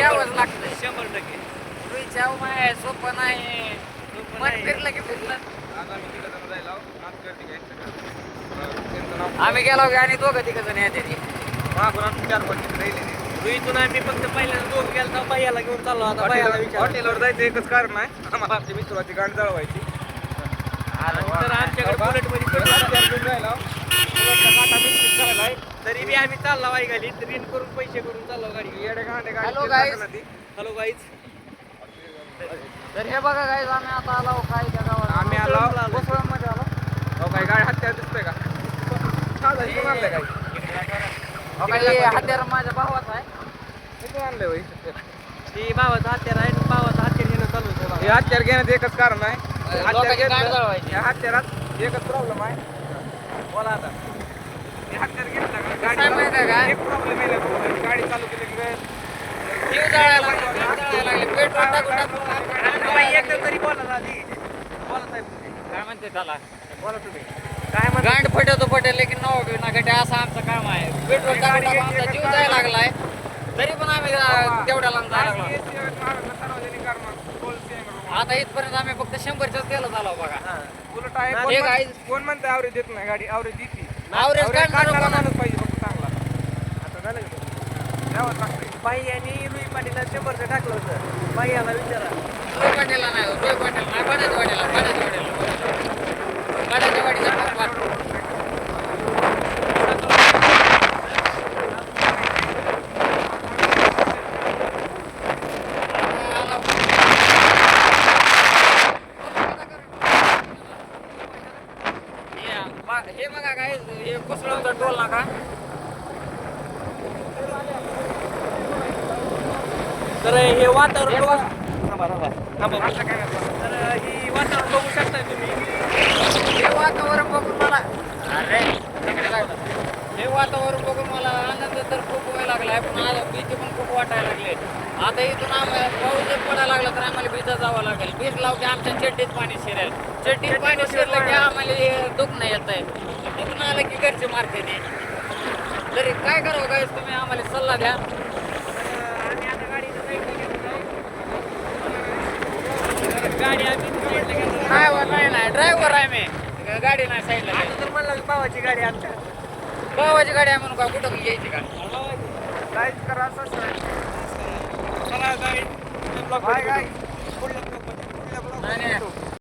घ्यावंच लागतं 100%. रुईच्या माय सोपं नाही सोपं मन नाही. फिरलं की फिरलं आज आम्ही तिघं जण जायला आज गर्दी घ्यायचं त्यांचं नाव आम्ही गेलो की आणि दोघं तिघं जण येते ती मागून आमची 4-5 तिथे राहिलेली रुईतून आम्ही फक्त पहिल्यांदा दोघं गेलो तेव्हा भैयाला घेऊन चाललो. आता भैयाला विचार हॉटेलवर जायचं एकच कारण आहे आम्हाला आमच्या मित्राची गाडी जळवायची तर आमच्याकडे बुलेटमध्ये पेट्रोल घेऊन जायला बुलेटचा काटा मिक्सिंग करायला आहे. तरी बी आम्ही चाललो वाई घाली ऋण करून पैसे करून चाललो गाडी. येडे गांडे गाडी Hello, फिरतात guys. ना ती. Hello guys. तर हे बघा काय आम्ही आता आलो काय त्या गावात आम्ही आलो कोसळमध्ये आलो हो काही गाडी हत्यार दिसतोय का साधा इथून आणलंय काही हो काय हे हत्यार माझ्या भावाचा आहे इथून आणलंय होय. ती भावाचा हत्यार आहे आणि भावाचा हत्यार घेणं चालू आहे हे त्याला. हत्यार घेण्याचं एकच कारण आहे हत्यार लोकांची गाड घेतलं जळवायची. या हत्यारात एकच प्रॉब्लेम आहे बोला आता हे हत्यार घेतलं का काय माहिती आहे का? एक प्रॉब्लेम आहे गाडी चालू केली की जीव जळायला लागले पेट्रोल टाकून आता बाई एकदा तरी बोला आधी. बोला साहेब. काय म्हणते त्याला बोला तुम्ही. काय म्हणता? गांड फटतो पटेल की नव ना गटे असं आमचं काम आहे पेट्रोल टाकून आमचा जीव जायला लागलाय तरी पण आम्ही तेवढ्याला जायला लागलो आता इथपर्यंत आम्ही फक्त 100च्याच तेलात आलो बघा हा. उलट हे आहे guys. कोण म्हणतं आवरेज देत नाही गाडी आवरेज देते Average काढणारा माणूस पाहिजे फक्त चांगला आता झालं का ते? द्यावंच लागतंय बाई आणि रुई पाटीला 100% टाकलं होतं. बाईला विचारा. रोय पाटीलला नाही रोय पाटील नाही पाण्याच्या वाडीला पाण्याच्या वाडीचा पाठ हे बघा काय हे कोसळवचा टोल नाका तर हे वातावरण बघू. थांबा. असं काय नसतं. तर ही वातावरण बघू शकता तुम्ही. हे वातावरण बघून मला अरे हे वातावरण बघून मला आनंद तर खूप व्हायला लागलाय पण आज भीती पण खूप वाटायला लागले आता इथून आम्हाला पाऊस जर पडायला लागला तर आम्हाला भिजत जावं लागेल वीज लावते आमच्या चड्डीत पाणी शिरेल चड्डीत पाणी शिरलं की आम्हाला हे दुखणं येत आहे तिथून आलं की घरचे मारते ते तरी काय करावं काय तुम्ही आम्हाला सल्ला द्या आम्ही आता गाडीचं साईडला घेतलं. गाडी आम्ही साईडला घेतली. नाही ड्रायव्हर आहे मी गाडी नाही साईडला आता तर म्हणलं भावाची गाडी आमच्या. भावाची गाडी आहे म्हणून का कुठं घ्यायची का लाईक करा सबस्क्राईब चला गाडी. Bye guys